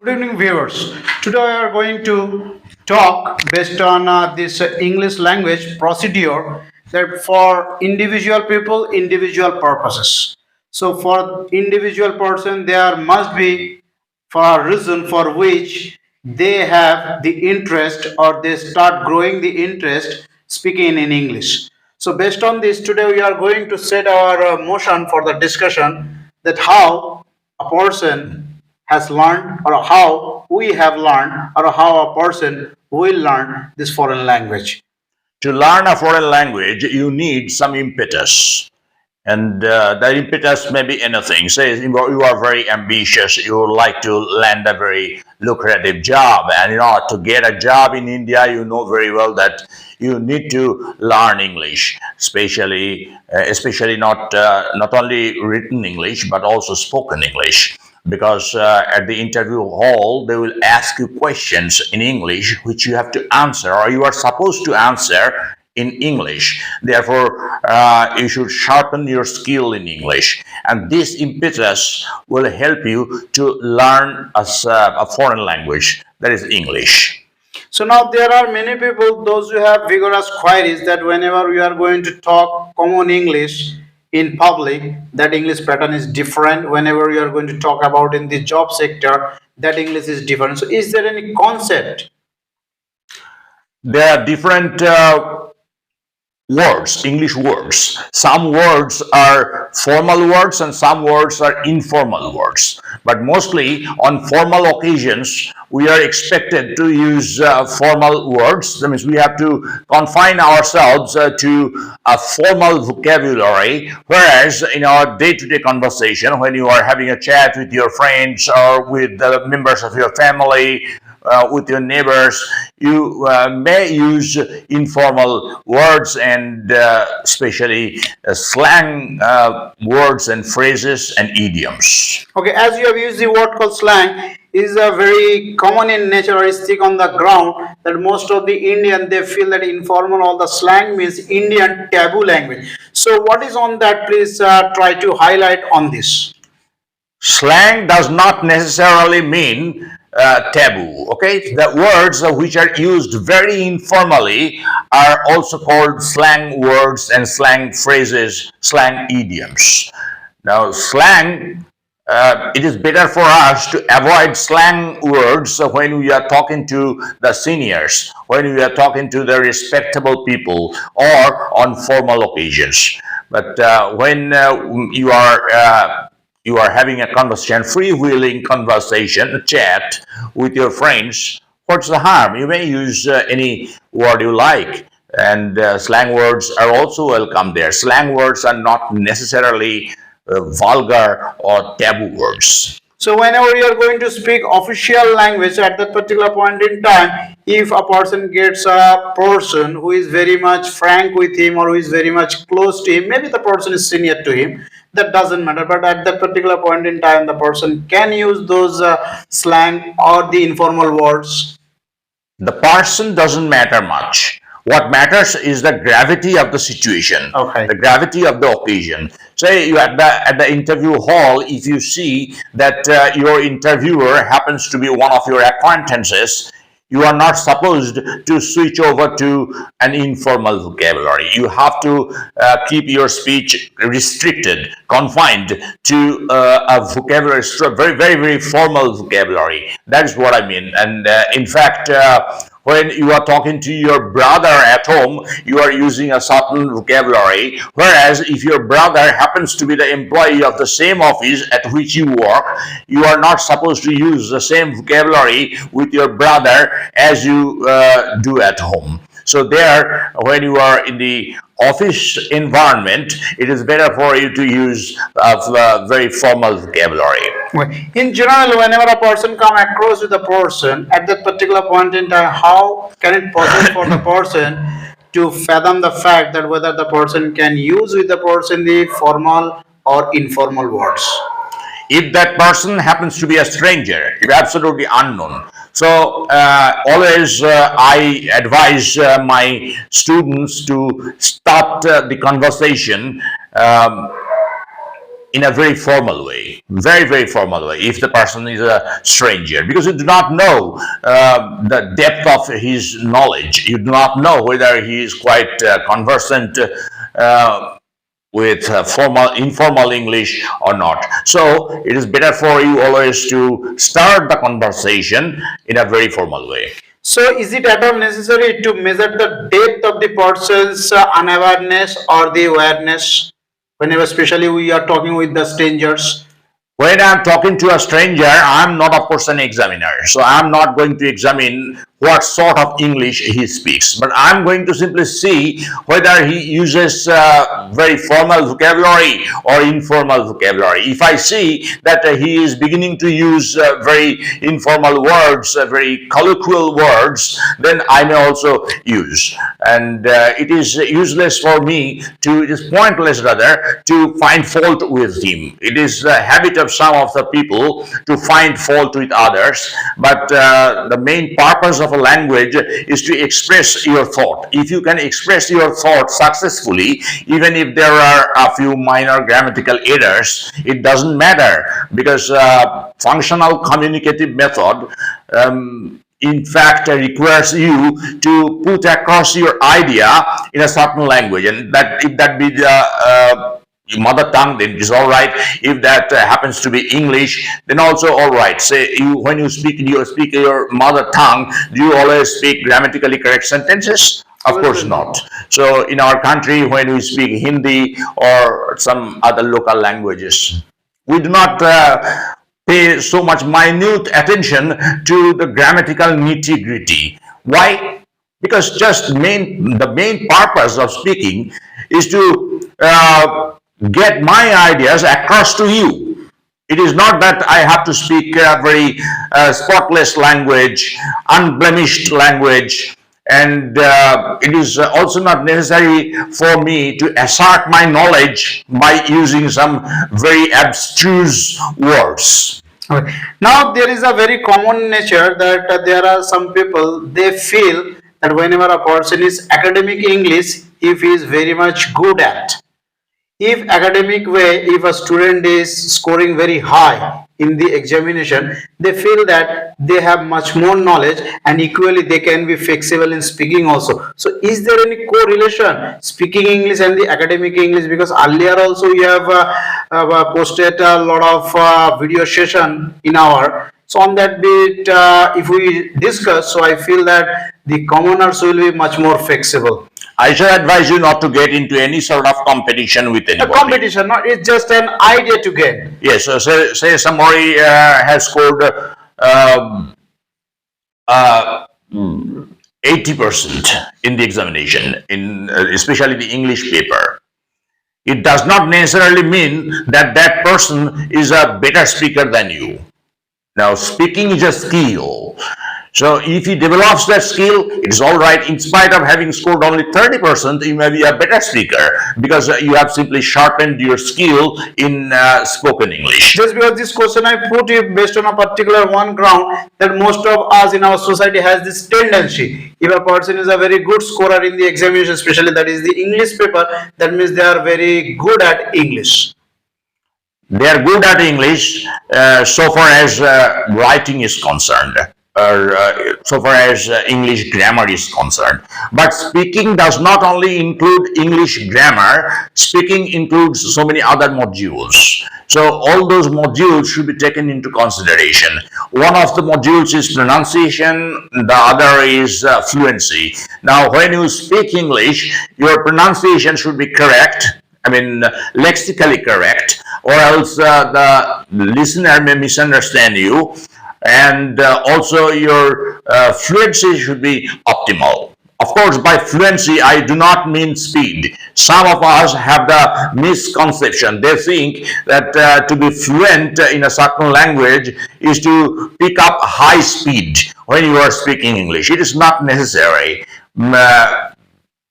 Good evening, viewers. Today we are going to talk based on this English language procedure that for individual people, individual purposes. So, for individual person, there must be for a reason for which they have the interest or they start growing the interest speaking in English. So, based on this, today we are going to set our motion for the discussion that how a person has learned or how we have learned or how a person will learn this foreign language. To learn a foreign language, you need some impetus. And the impetus may be anything. Say you are very ambitious, you would like to land a very lucrative job. And to get a job in India, you know very well that you need to learn English, especially not only written English, but also spoken English. Because at the interview hall, they will ask you questions in English which you have to answer or you are supposed to answer in English. Therefore, you should sharpen your skill in English. And this impetus will help you to learn a foreign language, that is English. So now there are many people, those who have vigorous queries that whenever we are going to talk common English in public, that English pattern is different. Whenever we are going to talk about in the job sector, that English is different. So is there any concept? There are different words, English words. Some words are formal words and some words are informal words. But mostly on formal occasions, we are expected to use formal words. That means we have to confine ourselves to a formal vocabulary. Whereas in our day-to-day conversation, when you are having a chat with your friends or with the members of your family, with your neighbors, you may use informal words and especially slang words and phrases and idioms. Okay, as you have used the word called slang, is a very common in nature or stick on the ground that most of the Indian they feel that informal or the slang means Indian taboo language. So what is on that? Please try to highlight on this. Slang does not necessarily mean taboo. Okay, the words which are used very informally are also called slang words and slang phrases, slang idioms. Now, slang. It is better for us to avoid slang words when we are talking to the seniors, when we are talking to the respectable people, or on formal occasions. But when you are having a conversation, freewheeling conversation, a chat with your friends, what's the harm? You may use any word you like. And slang words are also welcome there. Slang words are not necessarily vulgar or taboo words. So whenever you are going to speak official language at that particular point in time, if a person gets a person who is very much frank with him or who is very much close to him, maybe the person is senior to him, that doesn't matter. But at that particular point in time, the person can use those slang or the informal words. The person doesn't matter much. What matters is the gravity of the situation, Okay. the gravity of the occasion. Say you at the interview hall, if you see that your interviewer happens to be one of your acquaintances, you are not supposed to switch over to an informal vocabulary. You have to keep your speech restricted, confined to a vocabulary, very, very, very formal vocabulary. That is what I mean. And in fact, when you are talking to your brother at home, you are using a certain vocabulary. Whereas if your brother happens to be the employee of the same office at which you work, you are not supposed to use the same vocabulary with your brother as you do at home. So there, when you are in the office environment, it is better for you to use a very formal vocabulary. In general, whenever a person come across with a person at that particular point in time, how can it possible for the person to fathom the fact that whether the person can use with the person the formal or informal words? If that person happens to be a stranger, if absolutely unknown. So always I advise my students to start the conversation in a very formal way, very, very formal way, if the person is a stranger, because you do not know the depth of his knowledge. You do not know whether he is quite conversant with formal, informal English or not. So it is better for you always to start the conversation in a very formal way. So, is it at all necessary to measure the depth of the person's unawareness or the awareness whenever, especially, we are talking with the strangers? When I'm talking to a stranger, I'm not, of course, an examiner. So I'm not going to examine what sort of English he speaks, but I'm going to simply see whether he uses very formal vocabulary or informal vocabulary. If I see that he is beginning to use very informal words, very colloquial words, then I may also use. And it is useless for me to, it is pointless rather, to find fault with him. It is the habit of some of the people to find fault with others, but the main purpose of a language is to express your thought. If you can express your thought successfully, even if there are a few minor grammatical errors, it doesn't matter, because functional communicative method in fact requires you to put across your idea in a certain language, and that if that be the mother tongue, then it is all right. If that happens to be English, then also all right. Say you, when you speak your mother tongue, do you always speak grammatically correct sentences? Of course not. So in our country, when we speak Hindi or some other local languages, we do not pay so much minute attention to the grammatical nitty-gritty. Why? Because just the main purpose of speaking is to get my ideas across to you. It is not that I have to speak a very spotless language, unblemished language, and it is also not necessary for me to assert my knowledge by using some very abstruse words. Okay. Now, there is a very common nature that there are some people, they feel that whenever a person is academic English, if he is very much good at, if academic way, if a student is scoring very high in the examination, they feel that they have much more knowledge and equally they can be flexible in speaking also. So is there any correlation speaking English and the academic English? Because earlier also we have posted a lot of video session in our, so on that bit if we discuss, so I feel that the commoners will be much more flexible. I should advise you not to get into any sort of competition with A anybody. competition, not it's just an idea to gain. Yes, so say somebody has scored 80% in the examination, in especially the English paper. It does not necessarily mean that that person is a better speaker than you. Now, speaking is a skill. So if he develops that skill, it is all right. In spite of having scored only 30%, you may be a better speaker because you have simply sharpened your skill in spoken English. Just because this question I put it based on a particular one ground that most of us in our society has this tendency. If a person is a very good scorer in the examination, especially that is the English paper, that means they are very good at English. They are good at English so far as writing is concerned, or so far as English grammar is concerned. But speaking does not only include English grammar, speaking includes so many other modules. So all those modules should be taken into consideration. One of the modules is pronunciation, the other is fluency. Now, when you speak English, your pronunciation should be correct, I mean, lexically correct, or else the listener may misunderstand you. And also your fluency should be optimal. Of course, by fluency, I do not mean speed. Some of us have the misconception. They think that to be fluent in a certain language is to pick up high speed when you are speaking English. It is not necessary.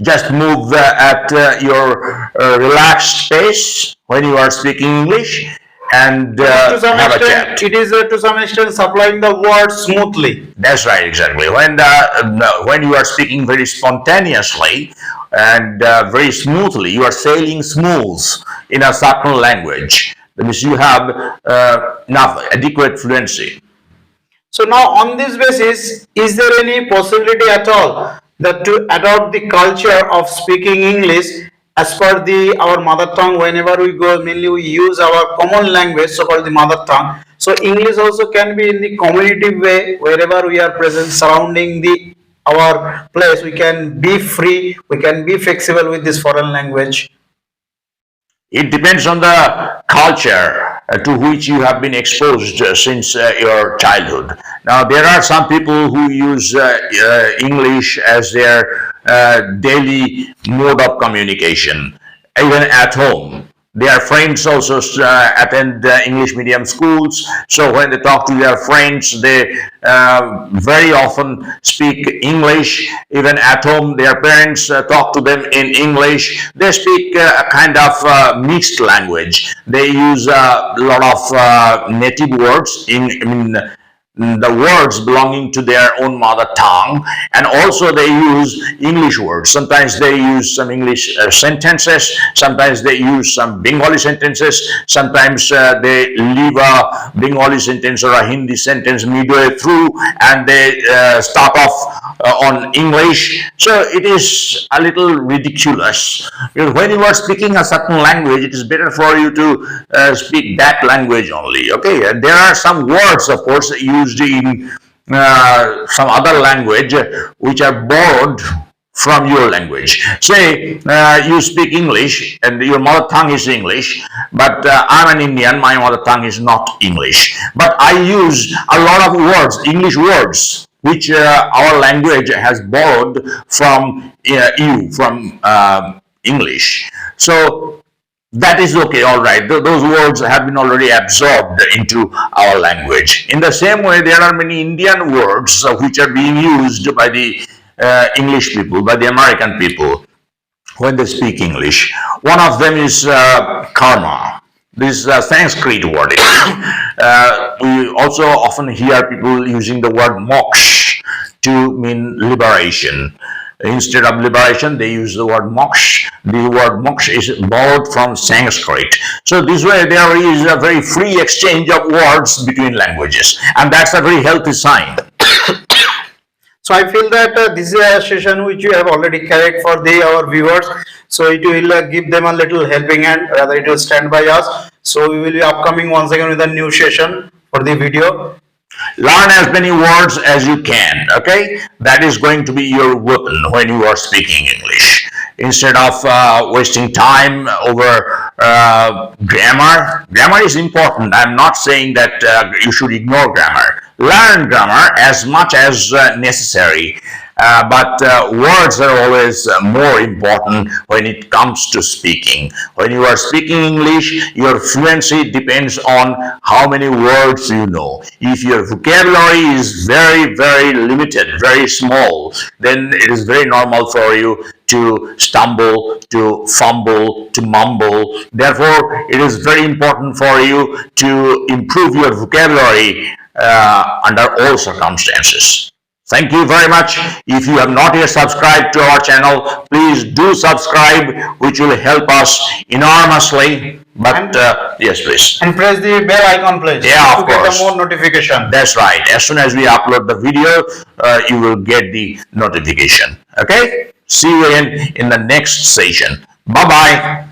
Just move at your relaxed pace when you are speaking English, and To some have a extent, chat. it is to some extent supplying the word smoothly. That's right, exactly. When you are speaking very spontaneously and very smoothly, you are sailing smooth in a certain language. That means you have enough adequate fluency. So now on this basis, is there any possibility at all that to adopt the culture of speaking English as per the our mother tongue whenever we go, mainly we use our common language, so called the mother tongue. So English also can be in the communicative way wherever we are present surrounding the our place. We can be free, we can be flexible with this foreign language. It depends on the culture to which you have been exposed since your childhood. Now, there are some people who use English as their daily mode of communication, even at home. Their friends also attend English medium schools. So when they talk to their friends, they very often speak English. Even at home, their parents talk to them in English. They speak a kind of mixed language. They use a lot of native words in the words belonging to their own mother tongue, and also they use English words. Sometimes they use some English sentences, sometimes they use some Bengali sentences, sometimes they leave a Bengali sentence or a Hindi sentence midway through and they start off on English. So it is a little ridiculous, because when you are speaking a certain language, it is better for you to speak that language only. Okay, and there are some words, of course, used in some other language which are borrowed from your language. Say you speak English and your mother tongue is English, but I'm an Indian, my mother tongue is not English. But I use a lot of words, English words, which our language has borrowed from from English. So that is okay, all right. Those words have been already absorbed into our language. In the same way, there are many Indian words which are being used by the English people, by the American people, when they speak English. One of them is karma. This Sanskrit word. We also often hear people using the word moksha to mean liberation. Instead of liberation, they use the word moksha. The word moksha is borrowed from Sanskrit. So this way there is a very free exchange of words between languages, and that's a very healthy sign. So I feel that this is a session which you have already carried for our viewers. So it will give them a little helping hand, rather it will stand by us. So we will be upcoming once again with a new session for the video. Learn as many words as you can, okay? That is going to be your weapon when you are speaking English. Instead of wasting time over grammar. Grammar is important. I'm not saying that you should ignore grammar. Learn grammar as much as necessary. But words are always more important when it comes to speaking. When you are speaking English, your fluency depends on how many words you know. If your vocabulary is very, very limited, very small, then it is very normal for you to stumble, to fumble, to mumble. Therefore, it is very important for you to improve your vocabulary under all circumstances. Thank you very much. If you have not yet subscribed to our channel, please do subscribe, which will help us enormously. But yes, please. And press the bell icon, please. Yeah, of to course. Get a more notification. That's right. As soon as we upload the video, you will get the notification. Okay? See you again in the next session. Bye-bye.